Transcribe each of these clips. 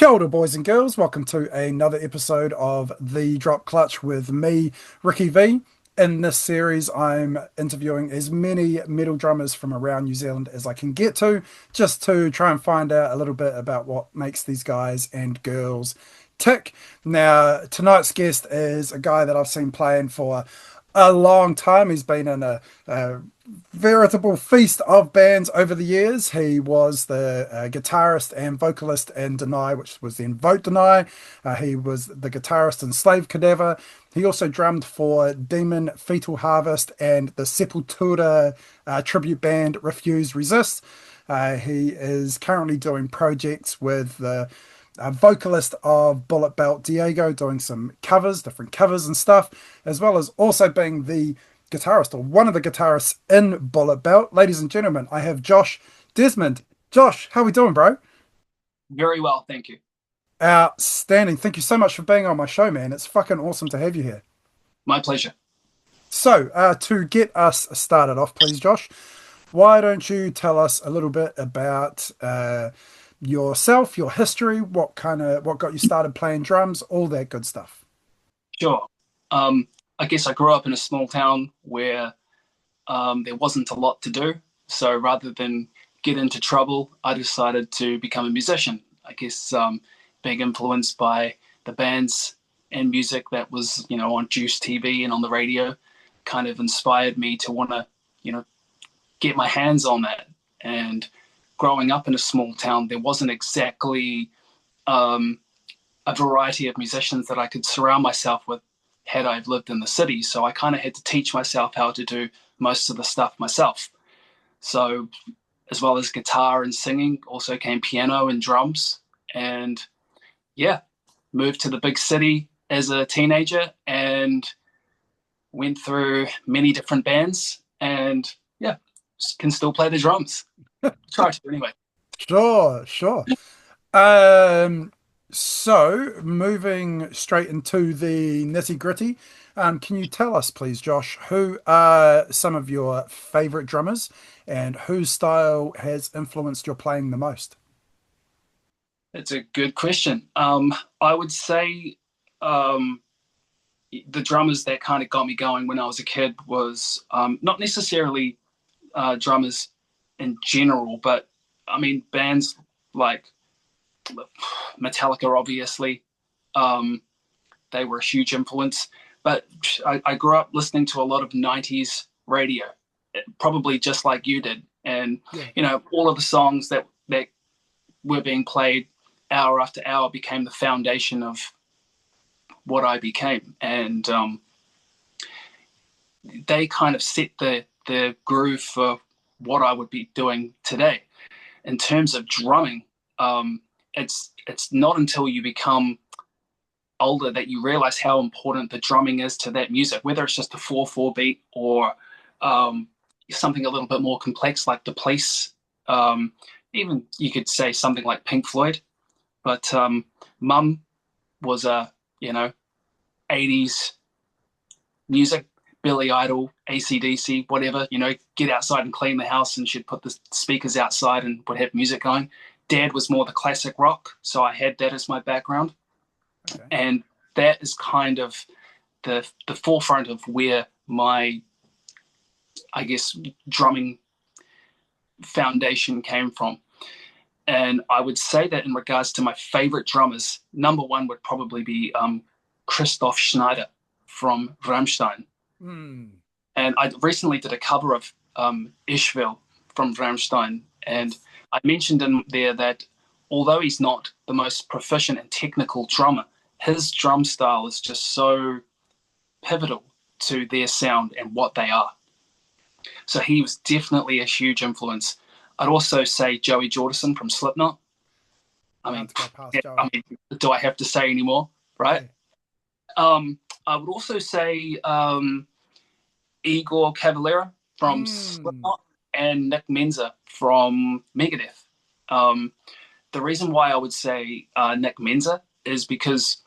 Kia ora, boys and girls. Welcome to another episode of The Drop Clutch with me, Ricky V. In this series, I'm interviewing as many metal drummers from around New Zealand as I can get to, just to try and find out a little bit about what makes these guys and girls tick. Now, tonight's guest is a guy that I've seen playing for a long time. He's been in a veritable feast of bands over the years. He was the guitarist and vocalist in Deny, which was then Vote Deny. He was the guitarist in Slave Cadaver. He also drummed for Demon Fetal Harvest and the Sepultura tribute band Refuse Resist. He is currently doing projects with the vocalist of Bulletbelt, Diego, doing some covers, different covers and stuff, as well as also being the guitarist or one of the guitarists in Bulletbelt. Ladies and gentlemen, I have Josh Desmond. Josh, how we doing, bro? Very well, thank you. Outstanding. Thank you so much for being on my show, man. It's fucking awesome to have you here. My pleasure. So, to get us started off, please, Josh, why don't you tell us a little bit about yourself, your history, what got you started playing drums, all that good stuff. Sure. I guess I grew up in a small town where there wasn't a lot to do. So rather than get into trouble, I decided to become a musician. I guess being influenced by the bands and music that was, on Juice TV and on the radio kind of inspired me to want to, get my hands on that. And growing up in a small town, there wasn't exactly a variety of musicians that I could surround myself with had I lived in the city. So I kind of had to teach myself how to do most of the stuff myself. So as well as guitar and singing, also came piano and drums. And yeah, moved to the big city as a teenager and went through many different bands and yeah, can still play the drums. Try to anyway. Sure, sure. Um, so moving straight into the nitty-gritty, can you tell us, please, Josh, who are some of your favorite drummers and whose style has influenced your playing the most? It's a good question. I would say the drummers that kind of got me going when I was a kid was not necessarily drummers in general, but I mean bands like Metallica, obviously. They were a huge influence. But I grew up listening to a lot of 90s radio, probably just like you did. And, Yeah. All of the songs that were being played hour after hour became the foundation of what I became. And they kind of set the groove for what I would be doing today. In terms of drumming, it's not until you become older that you realize how important the drumming is to that music, whether it's just a 4/4 beat or something a little bit more complex like The Police. Even you could say something like Pink Floyd. But Mum was a 80s music, Billy Idol, AC/DC, whatever, get outside and clean the house, and she'd put the speakers outside and would have music going. Dad was more the classic rock, so I had that as my background. Okay. And that is kind of the forefront of where my, I guess, drumming foundation came from. And I would say that in regards to my favorite drummers, number one would probably be Christoph Schneider from Rammstein. Hmm. And I recently did a cover of Ishville from Rammstein. And I mentioned in there that although he's not the most proficient and technical drummer, his drum style is just so pivotal to their sound and what they are. So he was definitely a huge influence. I'd also say Joey Jordison from Slipknot. I mean, Can't go past Joey. do I have to say anymore? Right? Hey. I would also say Igor Cavalera from Hmm. Slipknot and Nick Menza from Megadeth. The reason why I would say Nick Menza is because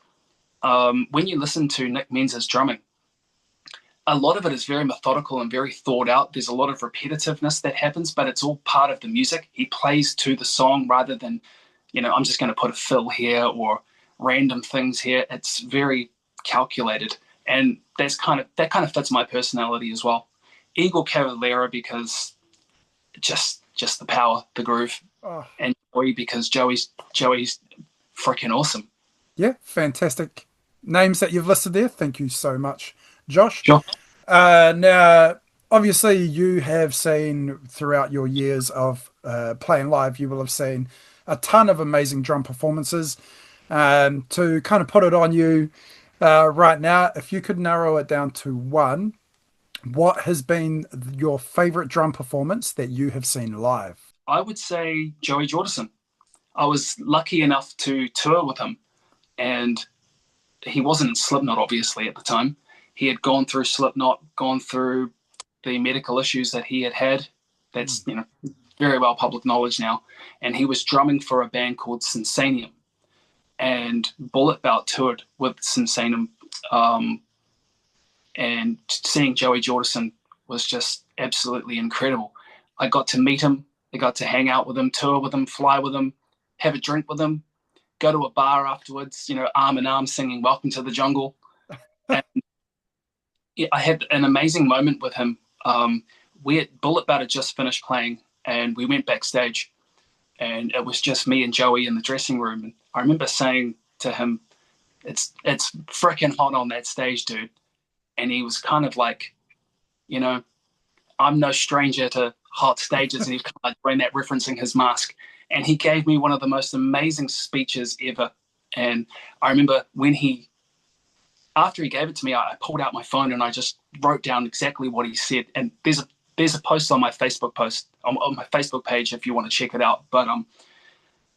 when you listen to Nick Menza's drumming, a lot of it is very methodical and very thought out. There's a lot of repetitiveness that happens, but it's all part of the music. He plays to the song rather than, I'm just going to put a fill here or random things here. It's very calculated, and that kind of fits my personality as well. Eagle Cavalera because just the power, the groove, Oh, and Joey because Joey's freaking awesome. yeah, fantastic names that you've listed there. Thank you so much, Josh. Sure. Now, obviously, you have seen throughout your years of playing live, you will have seen a ton of amazing drum performances. To kind of put it on you right now, if you could narrow it down to one, what has been your favorite drum performance that you have seen live? I would say Joey Jordison. I was lucky enough to tour with him, and he wasn't in Slipknot obviously at the time. He had gone through Slipknot, gone through the medical issues that he had had. Mm. That's very well public knowledge now. And he was drumming for a band called Sinsanium, and Bulletbelt toured with Sinsanium. Um, and seeing Joey Jordison was just absolutely incredible. I got to meet him. I got to hang out with him, tour with him, fly with him, have a drink with him, go to a bar afterwards, arm in arm singing Welcome to the Jungle. And yeah, I had an amazing moment with him. We at Bulletbelt had just finished playing, and we went backstage, and it was just me and Joey in the dressing room. And I remember saying to him, "It's freaking hot on that stage, dude." And he was kind of like, you know, I'm no stranger to hot stages, and he's kind of like doing that, referencing his mask. And he gave me one of the most amazing speeches ever. And I remember after he gave it to me, I pulled out my phone and I just wrote down exactly what he said. And there's a post on my on my Facebook page if you want to check it out. But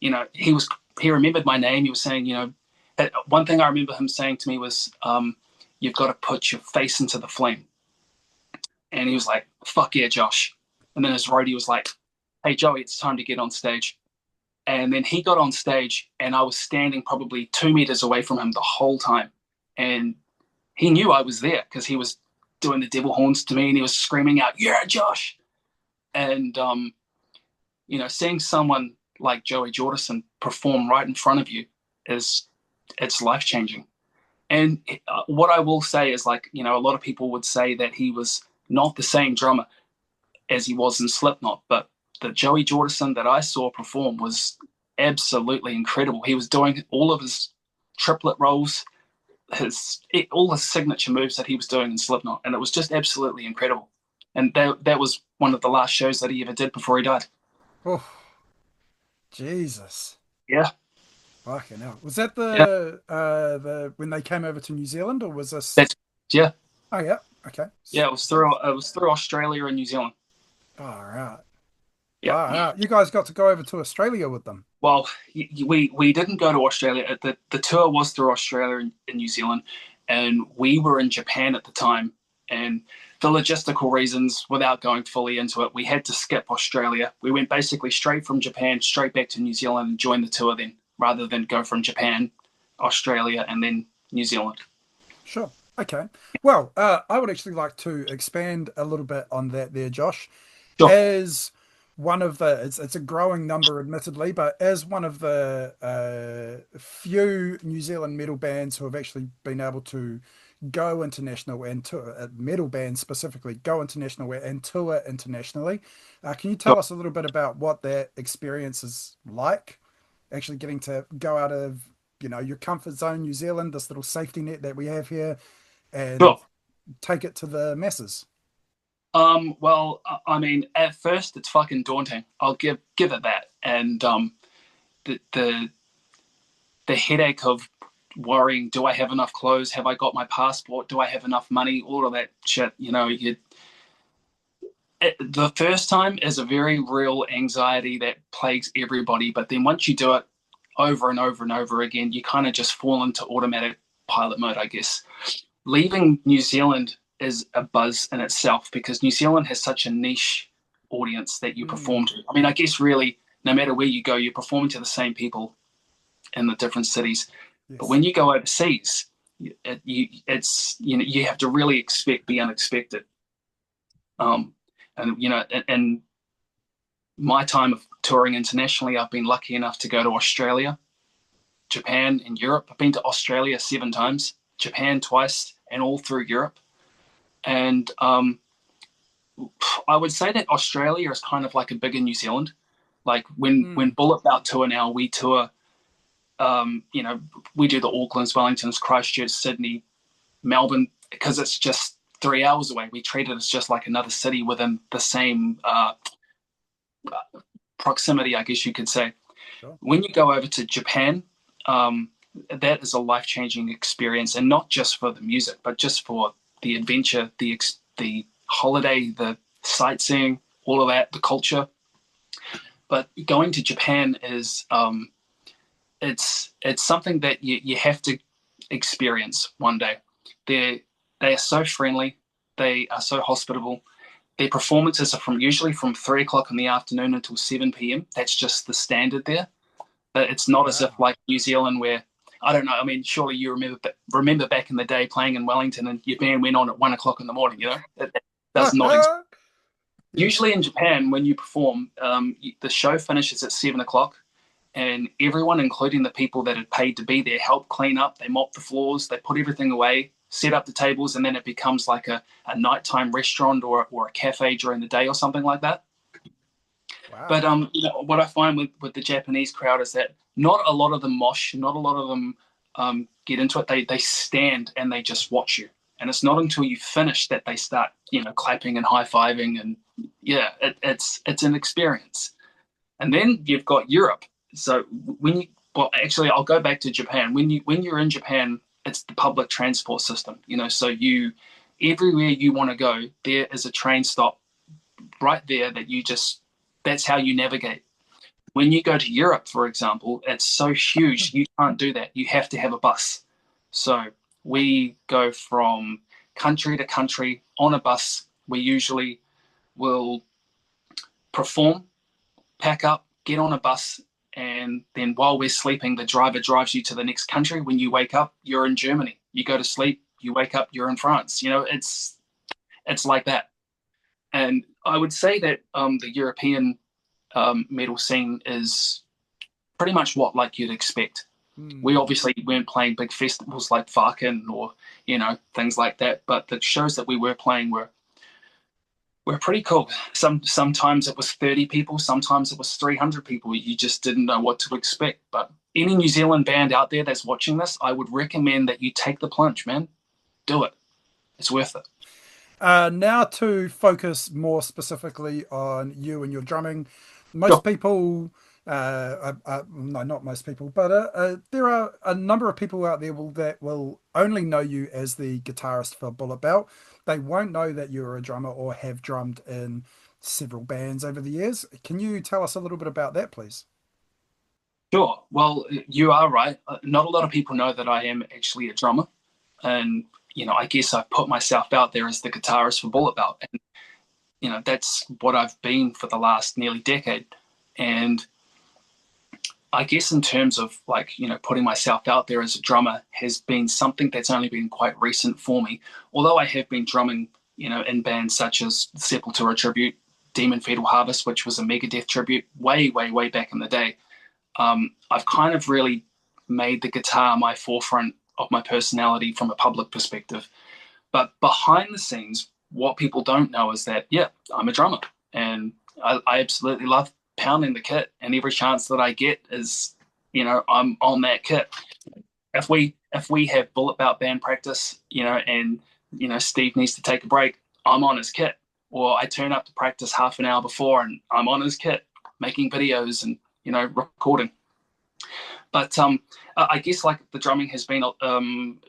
he remembered my name. He was saying, one thing I remember him saying to me was, "You've got to put your face into the flame." And he was like, "Fuck yeah, Josh." And then his roadie was like, "Hey Joey, it's time to get on stage." And then he got on stage, and I was standing probably 2 meters away from him the whole time. And he knew I was there because he was doing the devil horns to me, and he was screaming out, "Yeah, Josh!" And seeing someone like Joey Jordison perform right in front of you it's life changing. And what I will say is, like, a lot of people would say that he was not the same drummer as he was in Slipknot, but the Joey Jordison that I saw perform was absolutely incredible. He was doing all of his triplet rolls, all his signature moves that he was doing in Slipknot, and it was just absolutely incredible. And that was one of the last shows that he ever did before he died. Oh, Jesus. Yeah, Fucking hell. Was that yeah, the when they came over to New Zealand, or was this? that's yeah, Oh yeah, okay. yeah. It was through Australia and New Zealand. All right. Yeah. All right. You guys got to go over to Australia with them. Well, we didn't go to Australia. The tour was through Australia and New Zealand, and we were in Japan at the time. And for logistical reasons, without going fully into it, we had to skip Australia. We went basically straight from Japan, straight back to New Zealand, and joined the tour then, rather than go from Japan, Australia, and then New Zealand. Sure. Okay. Well, I would actually like to expand a little bit on that there, Josh. Sure. As one of the, it's a growing number, admittedly, but as one of the few New Zealand metal bands who have actually been able to go international and tour, metal bands specifically, go international and tour internationally, can you Sure. tell us a little bit about what that experience is like? Actually getting to go out of, your comfort zone, New Zealand, this little safety net that we have here, and Sure. take it to the masses. Well, I mean, at first it's fucking daunting. I'll give it that. And the the the headache of worrying, do I have enough clothes? Have I got my passport? Do I have enough money? All of that shit. The first time is a very real anxiety that plagues everybody. But then once you do it over and over and over again, you kind of just fall into automatic pilot mode, I guess. Leaving New Zealand is a buzz in itself because New Zealand has such a niche audience that you perform Mm, to. I mean, I guess really, no matter where you go, you're performing to the same people in the different cities. But yes. when you go overseas, you have to really expect the unexpected. Um, and my time of touring internationally, I've been lucky enough to go to Australia, Japan, and Europe. I've been to Australia 7 times, Japan twice, and all through Europe. And I would say that Australia is kind of like a bigger New Zealand. Like when Mm. Bulletbelt tour now, we tour. You know, we do the Aucklands, Wellingtons, Christchurch, Sydney, Melbourne, because it's just 3 hours away. We treat it as just like another city within the same proximity, I guess you could say. Sure. When you go over to Japan, um, that is a life changing experience, and not just for the music, but just for the adventure, the holiday, the sightseeing, all of that, the culture. But going to Japan is it's something that you have to experience one day. They are so friendly, they are so hospitable. Their performances are from usually from 3 o'clock in the afternoon until 7 p.m. That's just the standard there. It's not as if Wow. like New Zealand where I don't know. I mean, surely you remember back in the day playing in Wellington and your band went on at 1 o'clock in the morning. You know, it does not. Yes. Usually in Japan, when you perform, the show finishes at 7 o'clock, and everyone, including the people that had paid to be there, help clean up. They mop the floors, they put everything away, set up the tables, and then it becomes like a nighttime restaurant or a cafe during the day or something like that. But Wow. you know, what I find with the Japanese crowd is that not a lot of them mosh, not a lot of them get into it. They stand and they just watch you, and it's not until you finish that they start, you know, clapping and high fiving, and yeah, it's an experience. And then you've got Europe. So when you well, actually, I'll go back to Japan. When you're in Japan, it's the public transport system. You know, so you everywhere you want to go, there is a train stop right there that you just that's how you navigate. When you go to Europe, for example, it's so huge you can't do that. You have to have a bus. So we go from country to country on a bus. We usually will perform, pack up, get on a bus, and then while we're sleeping, the driver drives you to the next country. When you wake up, you're in Germany. You go to sleep, you wake up, you're in France. You know, it's like that. And I would say that the European metal scene is pretty much what like you'd expect. We Hmm. obviously weren't playing big festivals like Farkin or you know things like that, but the shows that we were playing were pretty cool. Sometimes it was 30 people, sometimes it was 300 people. You just didn't know what to expect. But any New Zealand band out there that's watching this, I would recommend that you take the plunge, man. Do it. It's worth it. Now to focus more specifically on you and your drumming. Most Sure. people, no, not most people, but there are a number of people out there that will only know you as the guitarist for Bullet Belt. They won't know that you're a drummer or have drummed in several bands over the years. Can you tell us a little bit about that, please? Sure. Well, you are right. Not a lot of people know that I am actually a drummer. And, you know, I guess I've put myself out there as the guitarist for Bullet Belt. And, you know, that's what I've been for the last nearly decade. And I guess in terms of like, you know, putting myself out there as a drummer has been something that's only been quite recent for me. Although I have been drumming, you know, in bands such as Sepultura tribute, Demon Fetal Harvest, which was a Megadeth tribute way, way, way back in the day. I've kind of really made the guitar my forefront of my personality from a public perspective. But behind the scenes, what people don't know is that, yeah, I'm a drummer and I absolutely love pounding the kit. And every chance that I get is, you know, I'm on that kit. If we have bullet belt band practice, you know, and you know Steve needs to take a break, I'm on his kit. Or I turn up to practice half an hour before and I'm on his kit, making videos and you know recording. But I guess like the drumming has been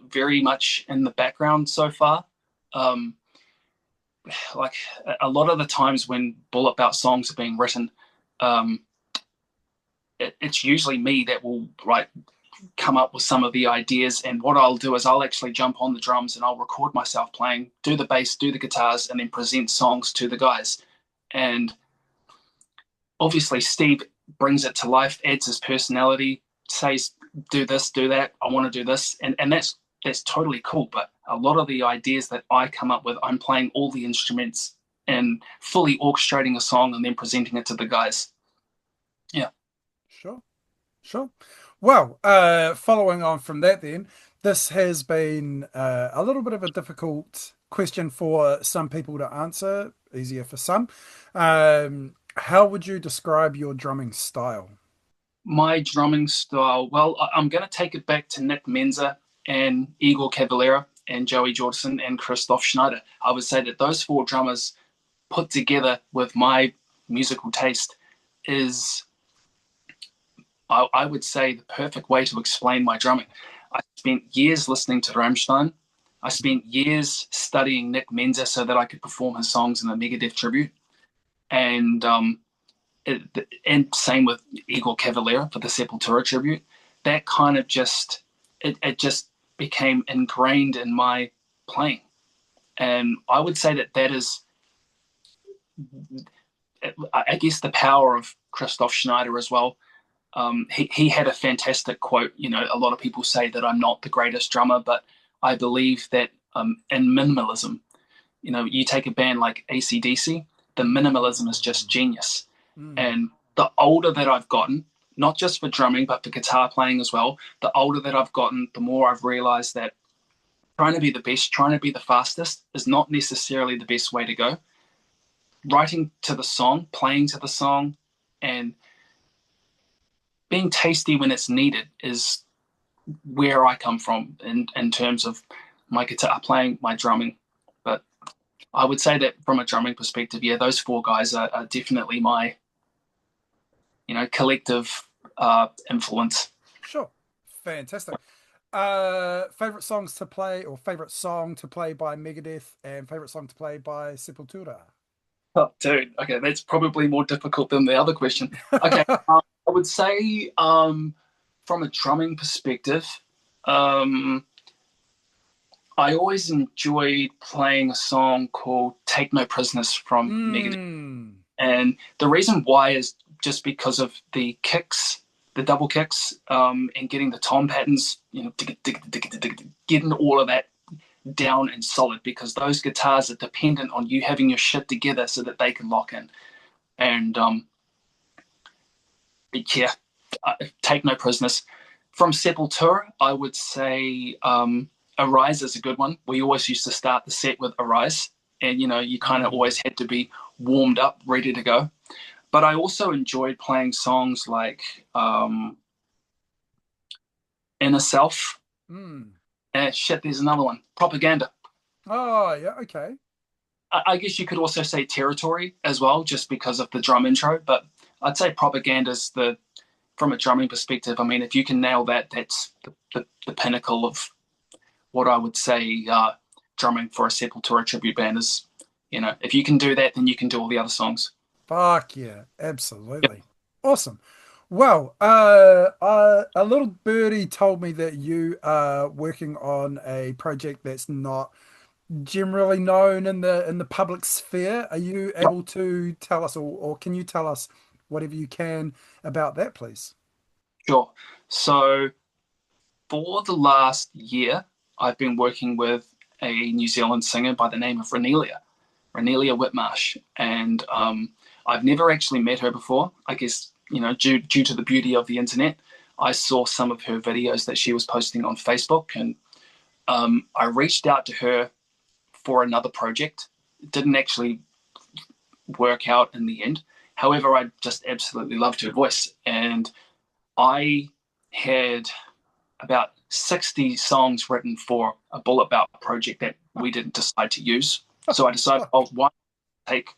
very much in the background so far. Um, like a lot of the times when bullet belt songs are being written, um, it's usually me that will come up with some of the ideas. And what I'll do is I'll actually jump on the drums and I'll record myself playing, do the bass, do the guitars, and then present songs to the guys. And obviously, Steve brings it to life, adds his personality, says, "Do this, do that. I want to do this," and that's totally cool. But a lot of the ideas that I come up with, I'm playing all the instruments and fully orchestrating a song and then presenting it to the guys. Yeah. Sure. Sure. Well, following on from that, then, this has been a little bit of a difficult question for some people to answer, easier for some. How would you describe your drumming style? My drumming style, well, I'm going to take it back to Nick Menza and Igor Cavalera and Joey Jordison and Christoph Schneider. I would say that those four drummers put together with my musical taste is, I would say, the perfect way to explain my drumming. I spent years listening to Rammstein. I spent years studying Nick Menza so that I could perform his songs in the Megadeth tribute. And it, and same with Igor Cavalera for the Sepultura tribute. That kind of just it just became ingrained in my playing, and I would say that that is, I guess, the power of Christoph Schneider as well. He had a fantastic quote. You know, a lot of people say that I'm not the greatest drummer, but I believe that in minimalism, you know, you take a band like AC/DC, the minimalism is just genius. Mm, And the older that I've gotten, not just for drumming, but for guitar playing as well, the older that I've gotten, the more I've realized that trying to be the best, trying to be the fastest is not necessarily the best way to go. Writing to the song, playing to the song, and being tasty when it's needed is where I come from in terms of my guitar playing, my drumming. But I would say that from a drumming perspective, yeah, those four guys are definitely my, collective influence. sure. Fantastic. Favorite songs to play, or favorite song to play by Megadeth, and favorite song to play by Sepultura? Oh, dude, okay, that's probably more difficult than the other question. Okay, I would say from a drumming perspective, um, I always enjoyed playing a song called Take No Prisoners from Megadeth. Mm. And the reason why is just because of the kicks, the double kicks, and getting the tom patterns, getting all of that down and solid, because those guitars are dependent on you having your shit together so that they can lock in. And yeah, take no prisoners. From Sepultura, I would say Arise is a good one. We always used to start the set with Arise, and you kind of Mm. always had to be warmed up, ready to go. But I also enjoyed playing songs like Inner Self. Mm. Shit, there's another one, Propaganda. Oh, yeah, okay. I guess you could also say Territory as well, just because of the drum intro. But I'd say Propaganda's from a drumming perspective. I mean, if you can nail that, that's the pinnacle of what I would say drumming for a Sepultura tribute band is. If you can do that, then you can do all the other songs. Fuck yeah, Yep. absolutely. Awesome. Well, a little birdie told me that you are working on a project that's not generally known in the public sphere. Are you able to tell us, or can you tell us whatever you can about that, please? Sure. So for the last year, I've been working with a New Zealand singer by the name of Renelia Whitmarsh, and I've never actually met her before. I guess due to the beauty of the internet, I saw some of her videos that she was posting on Facebook, and I reached out to her for another project. It didn't actually work out in the end. However, I just absolutely loved her voice, and I had about 60 songs written for a Bulletbelt project that we didn't decide to use. So I decided, oh, Fuck. why not take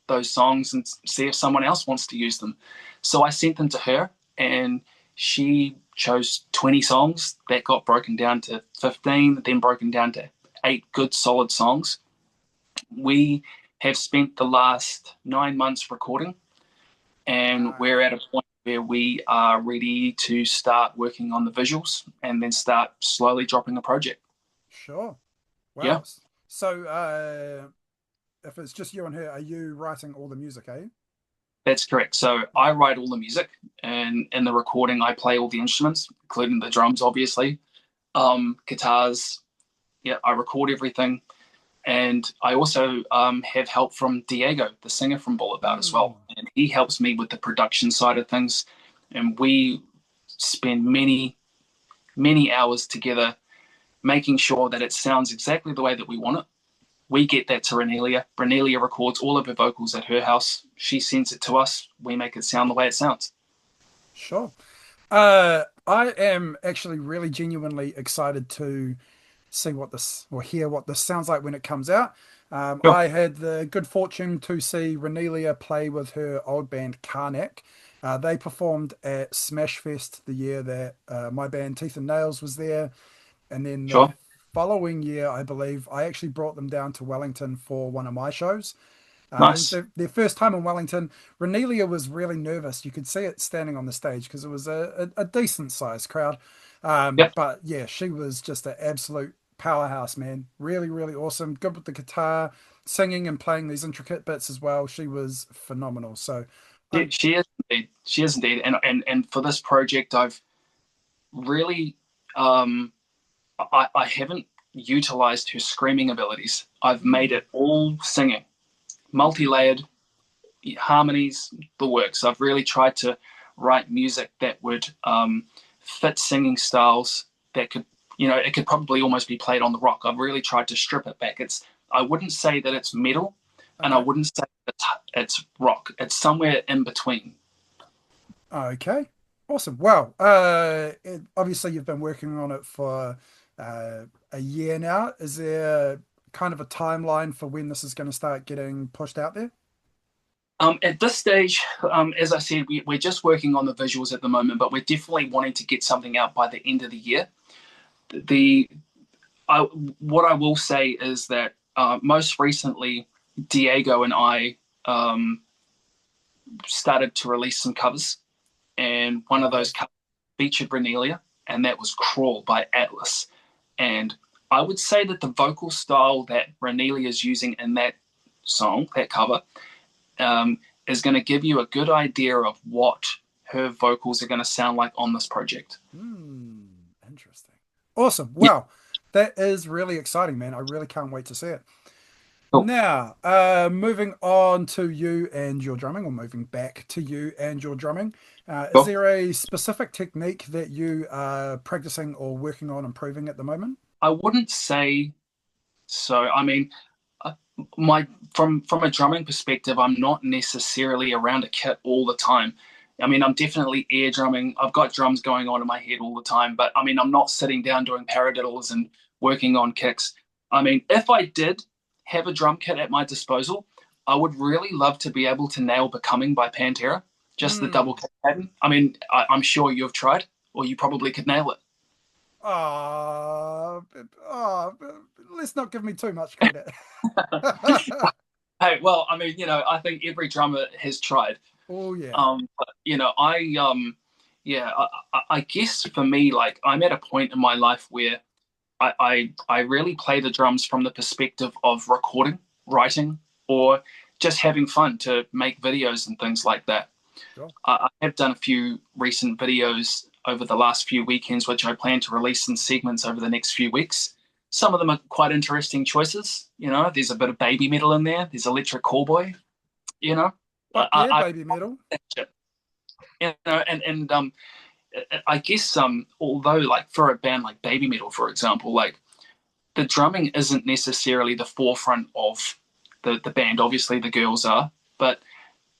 those songs and see if someone else wants to use them? So I sent them to her, and she chose 20 songs that got broken down to 15, then broken down to 8 good solid songs. We have spent the last 9 months recording, and we're Wow. at a point where we are ready to start working on the visuals and then start slowly dropping a project. Sure. Yeah, Wow. So, if it's just you and her, are you writing all the music, eh? that's correct. So I write all the music, and in the recording, I play all the instruments, including the drums, obviously, guitars. Yeah, I record everything, And I also have help from Diego, the singer from Bulletbelt as Mm, well. And he helps me with the production side of things. And we spend many, many hours together making sure that it sounds exactly the way that we want it. We get that to Renelia. Renelia records all of her vocals at her house. She sends it to us. We make it sound the way it sounds. sure. I am actually really genuinely excited to see what this or hear what this sounds like when it comes out. Sure. I had the good fortune to see Renelia play with her old band Karnak. They performed at Smashfest the year that my band Teeth and Nails was there, and then the Sure. following year, I believe, I actually brought them down to Wellington for one of my shows. It was Nice. their first time in Wellington. Renelia was really nervous. You could see it standing on the stage because it was a decent sized crowd. Yep. But yeah, she was just an absolute powerhouse, man. Really, really awesome. Good with the guitar, singing and playing these intricate bits as well. She was phenomenal. So She, I'm she is indeed. She is indeed. And for this project, I've really I haven't utilized her screaming abilities. I've made mm, it all singing, multi-layered harmonies, the works. I've really tried to write music that would fit singing styles that could, it could probably almost be played on the rock. I've really tried to strip it back. I wouldn't say that it's metal, and I okay. wouldn't say it's rock. It's somewhere in between. Okay. Awesome. Well, obviously you've been working on it for a year now. Is there kind of a timeline for when this is going to start getting pushed out there? At this stage, as I said, we're just working on the visuals at the moment, but we're definitely wanting to get something out by the end of the year. The I, what I will say is that most recently, Diego and I started to release some covers, and one of those Right. covers featured Renelia, and that was Crawl by Atlas. And I would say that the vocal style that Renelia is using in that song, that cover, um, is going to give you a good idea of what her vocals are going to sound like on this project. Hmm. Interesting. Awesome. Yeah, Wow. That is really exciting, man. I really can't wait to see it. cool. Now, moving on to you and your drumming, or moving back to you and your drumming, is Cool. there a specific technique that you are practicing or working on improving at the moment? I wouldn't say so. I mean, uh, my from a drumming perspective, I'm not necessarily around a kit all the time. I mean, I'm definitely air drumming. I've got drums going on in my head all the time, but I mean, I'm not sitting down doing paradiddles and working on kicks. I mean, if I did have a drum kit at my disposal, I would really love to be able to nail Becoming by Pantera, just the double Hmm. kick pattern. I mean, I'm sure you've tried, or you probably could nail it. Ah, let's not give me too much credit. Hey, well, I mean, I think every drummer has tried. Oh yeah. But, yeah, I guess for me, like I'm at a point in my life where I really play the drums from the perspective of recording, writing, or just having fun to make videos and things like that. Sure. I have done a few recent videos over the last few weekends, which I plan to release in segments over the next few weeks. Some of them are quite interesting choices. There's a bit of baby metal in there. There's electric callboy. You know, Fuck yeah, I, baby metal. I and I guess although like for a band like Baby Metal, for example, like the drumming isn't necessarily the forefront of the band. Obviously, the girls are, but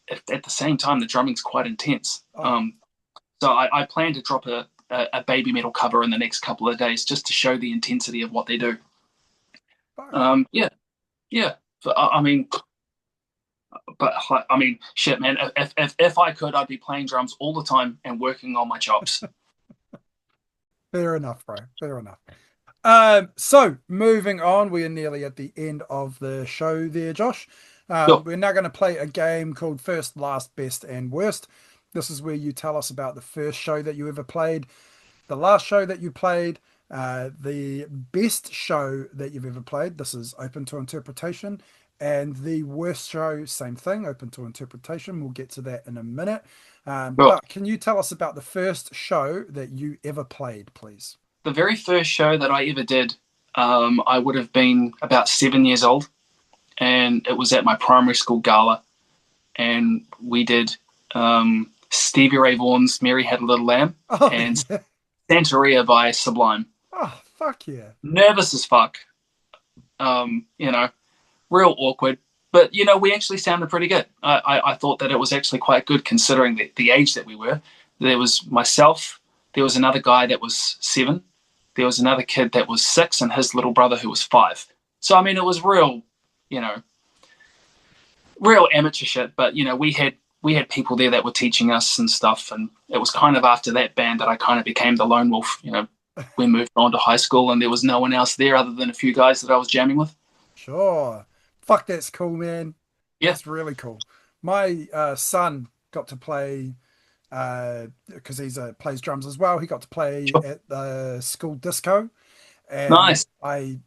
at the same time, the drumming's quite intense. Oh yeah. So I plan to drop a Baby Metal cover in the next couple of days just to show the intensity of what they do. Fuck. Yeah, yeah. I mean, but I mean, shit, man. If I could, I'd be playing drums all the time and working on my chops. Fair enough, bro. Fair enough. So moving on, we are nearly at the end of the show there, Josh. Sure. We're now going to play a game called First, Last, Best, and Worst. This is where you tell us about the first show that you ever played, the last show that you played, the best show that you've ever played. This is open to interpretation. And the worst show, same thing, open to interpretation. We'll get to that in a minute. Sure. But can you tell us about the first show that you ever played, please? The very first show that I ever did, I would have been about 7 years old, and it was at my primary school gala, and we did Stevie Ray Vaughan's "Mary Had a Little Lamb" Oh and yeah. "Santeria" by Sublime. Oh fuck yeah. Nervous as fuck, you know, real awkward. But we actually sounded pretty good. I thought that it was actually quite good considering the age that we were. There was myself. There was another guy that was 7. There was another kid that was 6, and his little brother who was 5. So I mean, it was real, you know, real amateur shit. But we had people there that were teaching us and stuff. And it was kind of after that band that I kind of became the lone wolf. We moved on to high school, and there was no one else there other than a few guys that I was jamming with. Sure. Fuck, that's cool, man. Yeah, That's really cool. My son got to play because he's plays drums as well. He got to play sure. at the school disco, and Nice. I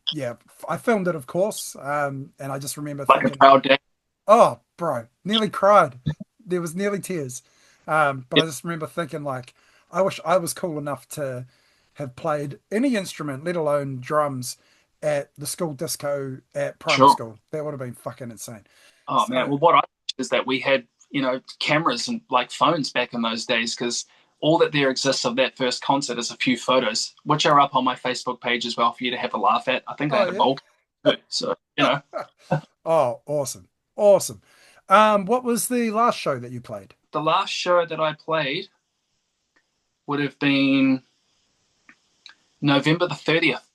filmed it, of course. And I just remember Like a thinking, proud dad. oh, bro, nearly cried. There was nearly tears. But I Yep. just remember thinking, like, I wish I was cool enough to have played any instrument, let alone drums, at the school disco at primary Sure. school. That would have been fucking insane. Oh man. So, Well, what I is that we had cameras and like phones back in those days, because all that there exists of that first concert is a few photos, which are up on my Facebook page as well for you to have a laugh at. I think I oh had a yeah. bowl too. So Oh, awesome. Awesome. What was the last show that you played? the last show that I played would have been November the 30th,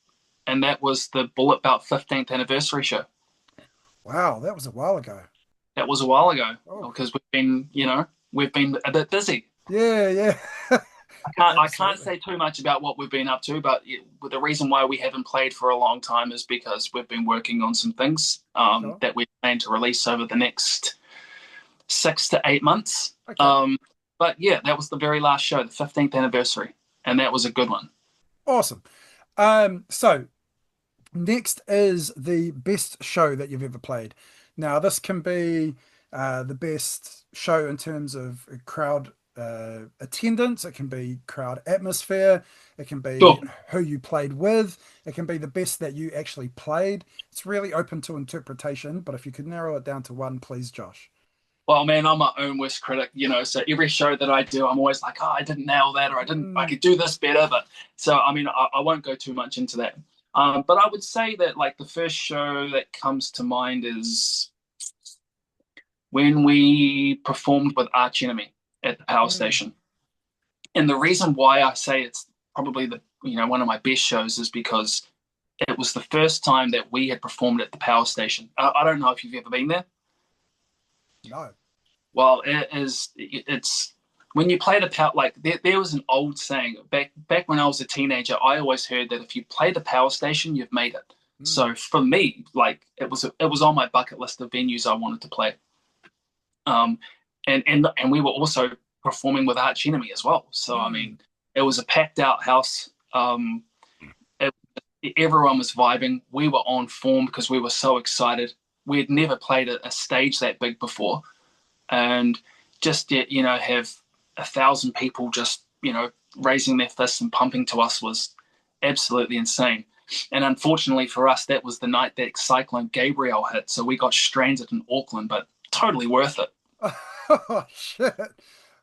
and that was the Bulletbelt 15th anniversary show. Wow, that was a while ago. That was a while ago Oh, because we've been a bit busy. yeah, yeah. I can't Absolutely. say too much about what we've been up to, but the reason why we haven't played for a long time is because we've been working on some things Sure. that we plan to release over the next 6 to 8 months. Okay. But yeah, that was the very last show, the 15th anniversary, and that was a good one. Awesome. So next is the best show that you've ever played. Now, this can be the best show in terms of crowd attendance. It can be crowd atmosphere. It can be Sure. who you played with. It can be the best that you actually played. It's really open to interpretation, but if you could narrow it down to one, please, Josh. Well, man, I'm my own worst critic, so every show that I do, I'm always like, oh, I didn't nail that, or I Mm, could do this better. But so, I mean, I won't go too much into that. But I would say that like the first show that comes to mind is when we performed with Arch Enemy at the Power mm, Station. And the reason why I say it's probably one of my best shows is because it was the first time that we had performed at the Power Station. I don't know if you've ever been there. no. Well, it's when you play the power. Like there was an old saying back when I was a teenager. I always heard that if you play the Power Station, you've made it. Mm, So for me, like it was on my bucket list of venues I wanted to play. Um, and we were also performing with Arch Enemy as well. So I mm, mean, it was a packed out house. It, Everyone was vibing. We were on form because we were so excited. We had never played a stage that big before, and just yet have 1,000 people just raising their fists and pumping to us was absolutely insane. And unfortunately for us, that was the night that Cyclone Gabriel hit, so we got stranded in Auckland, but totally worth it. Oh shit.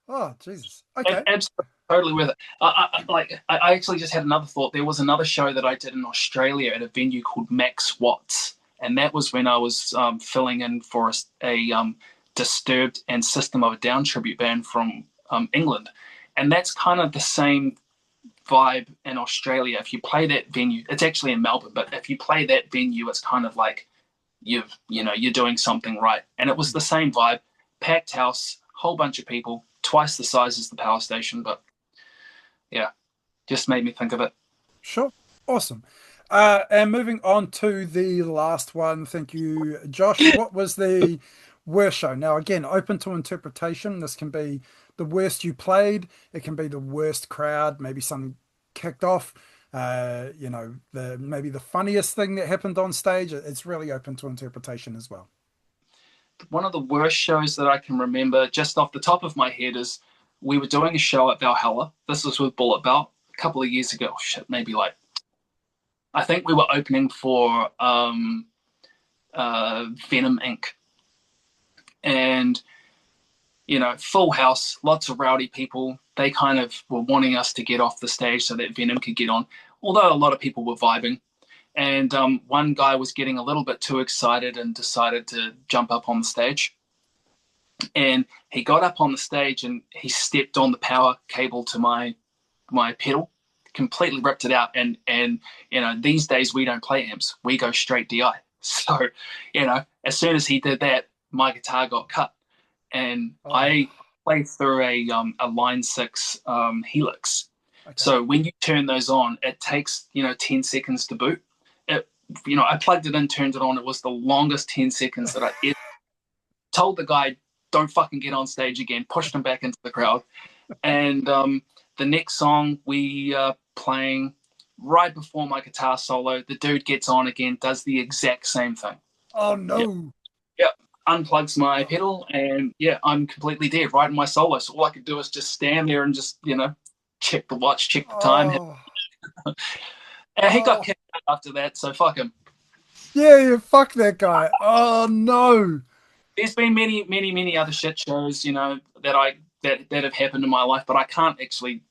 Oh Jesus. Okay. Absolutely, totally worth it. I actually just had another thought. There was another show that I did in Australia at a venue called Max Watts, and that was when I was filling in for a Disturbed and System of a Down tribute band from England, and that's kind of the same vibe in Australia. If you play that venue, it's actually in Melbourne, but if you play that venue, it's kind of like you're doing something right. And it was Mm, the same vibe, packed house, whole bunch of people, twice the size as the Power Station, but yeah, just made me think of it. sure. Awesome. And moving on to the last one. Thank you, Josh. What was the worst show? Now, again, open to interpretation. This can be the worst you played. It can be the worst crowd. Maybe something kicked off. The maybe the funniest thing that happened on stage. It's really open to interpretation as well. One of the worst shows that I can remember just off the top of my head is we were doing a show at Valhalla. This was with Bulletbelt a couple of years ago. Shit, maybe like I think we were opening for Venom Inc. And full house, lots of rowdy people. They kind of were wanting us to get off the stage so that Venom could get on. Although a lot of people were vibing, and one guy was getting a little bit too excited and decided to jump up on the stage. And he got up on the stage and he stepped on the power cable to my pedal, completely ripped it out. And these days we don't play amps, we go straight DI. So as soon as he did that, my guitar got cut, and Oh, I played through a Line 6 Helix. okay. So when you turn those on, it takes 10 seconds to boot. It, I plugged it in, turned it on. It was the longest 10 seconds that I ever told the guy, don't fucking get on stage again, pushed him back into the crowd. And the next song we playing right before my guitar solo, the dude gets on again, does the exact same thing. Oh Yeah, no. yeah. Unplugs my pedal, and yeah, I'm completely dead right in my solo. So all I could do is just stand there and just check the watch, check the time. Oh, And he got oh. kicked out after that, so fuck him. Yeah, yeah, fuck that guy. Oh no. There's been many, many, many other shit shows, that have happened in my life, but I can't actually,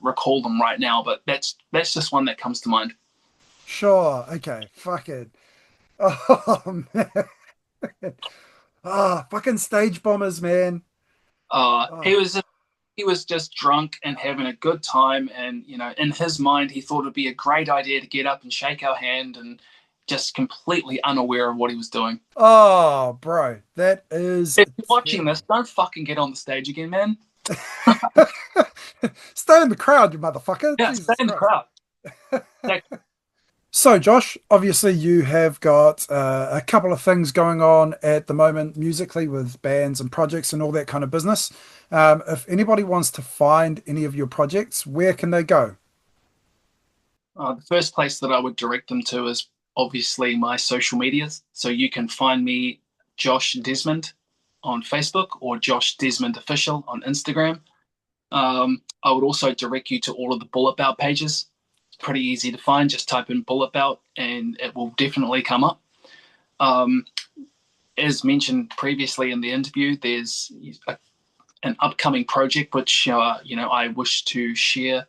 recall them right now. But that's just one that comes to mind. Sure. Okay. Fuck it. Oh man. Ah, fucking stage bombers, man. He Oh, was he was just drunk and having a good time, and in his mind, he thought it'd be a great idea to get up and shake our hand, and just completely unaware of what he was doing. oh, bro, that is If you're watching this, terrible. don't fucking get on the stage again, man. Stay in the crowd, you motherfucker. Yeah, stay Jesus in the Christ. crowd. That, So, Josh, obviously you have got a couple of things going on at the moment musically with bands and projects and all that kind of business. If anybody wants to find any of your projects, where can they go? the first place that I would direct them to is obviously my social medias. So you can find me, Josh Desmond, on Facebook, or Josh Desmond Official on Instagram. I would also direct you to all of the Bulletbelt pages. It's pretty easy to find. Just type in Bulletbelt and it will definitely come up. Um, as mentioned previously in the interview, there's an upcoming project which I wish to share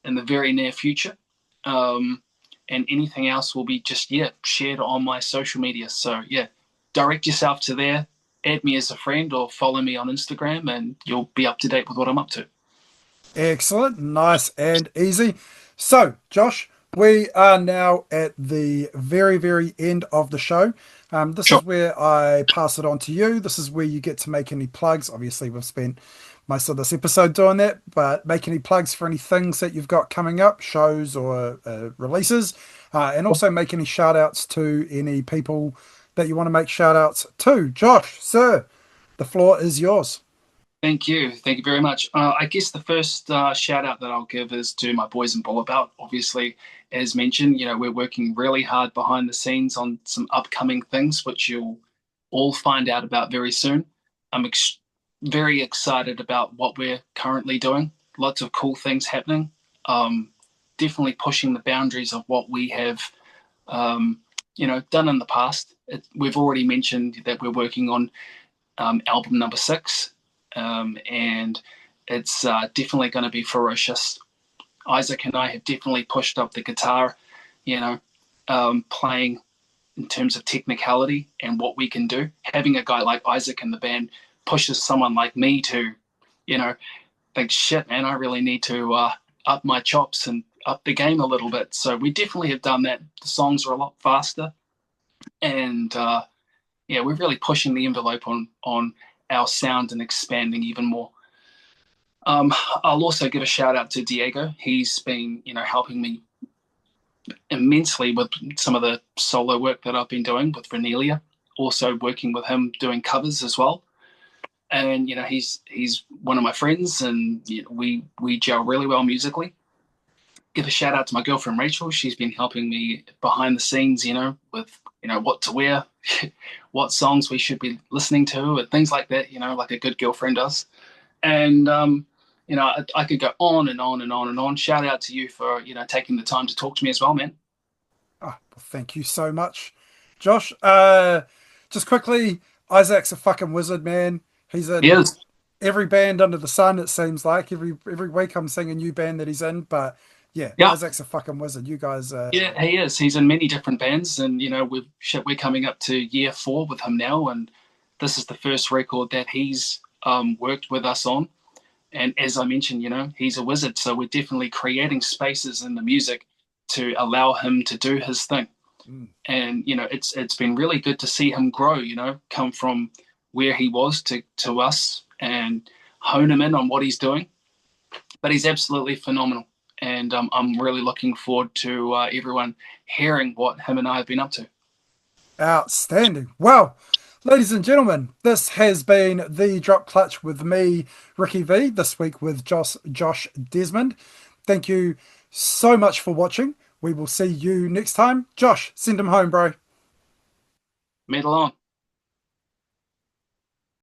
in the very near future. Um, and anything else will be just shared on my social media. So yeah, direct yourself to there, add me as a friend, or follow me on Instagram, and you'll be up to date with what I'm up to. Excellent, nice and easy. So, Josh, we are now at the very, very end of the show. This Sure. is where I pass it on to you. This is where you get to make any plugs. Obviously, we've spent most of this episode doing that, but make any plugs for any things that you've got coming up, shows or releases, and also make any shout outs to any people that you want to make shout outs to. Josh, sir, the floor is yours. Thank you. Thank you very much. I guess the first shout out that I'll give is to my boys in Bulletbelt. Obviously, as mentioned, we're working really hard behind the scenes on some upcoming things, which you'll all find out about very soon. I'm very excited about what we're currently doing. Lots of cool things happening. Um, Definitely pushing the boundaries of what we have, done in the past. We've already mentioned that we're working on album number 6, and it's definitely going to be ferocious. Isaac and I have definitely pushed up the guitar, you know, playing in terms of technicality and what we can do. Having a guy like Isaac in the band pushes someone like me to, you know, think, shit, man, I really need to up my chops and up the game a little bit. So we definitely have done that. The songs are a lot faster, and yeah, we're really pushing the envelope on our sound and expanding even more. Um, I'll also give a shout out to Diego. He's been, helping me immensely with some of the solo work that I've been doing with Renelia. Also working with him doing covers as well. And he's one of my friends, and we gel really well musically. Give a shout out to my girlfriend Rachel. She's been helping me behind the scenes, with what to wear, what songs we should be listening to, and things like that. Like a good girlfriend does. And I could go on and on and on and on. Shout out to you for taking the time to talk to me as well, man. Well, thank you so much, Josh. Just quickly, Isaac's a fucking wizard, man. He's He in is. every band under the sun. It seems like every week I'm seeing a new band that he's in. But yeah, Yeah, Isaac's a fucking wizard. You guys, yeah, he is. He's in many different bands, and we're coming up to year 4 with him now, and this is the first record that he's worked with us on. And as I mentioned, he's a wizard, so we're definitely creating spaces in the music to allow him to do his thing. mm, And it's been really good to see him grow. Come from where he was to us, and hone him in on what he's doing. But he's absolutely phenomenal, and I'm really looking forward to everyone hearing what him and I have been up to. outstanding. Well, ladies and gentlemen, this has been the Drop Clutch with me, Ricky V. This week with Josh Desmond. Thank you so much for watching. We will see you next time. Josh, send him home, bro. Metal on.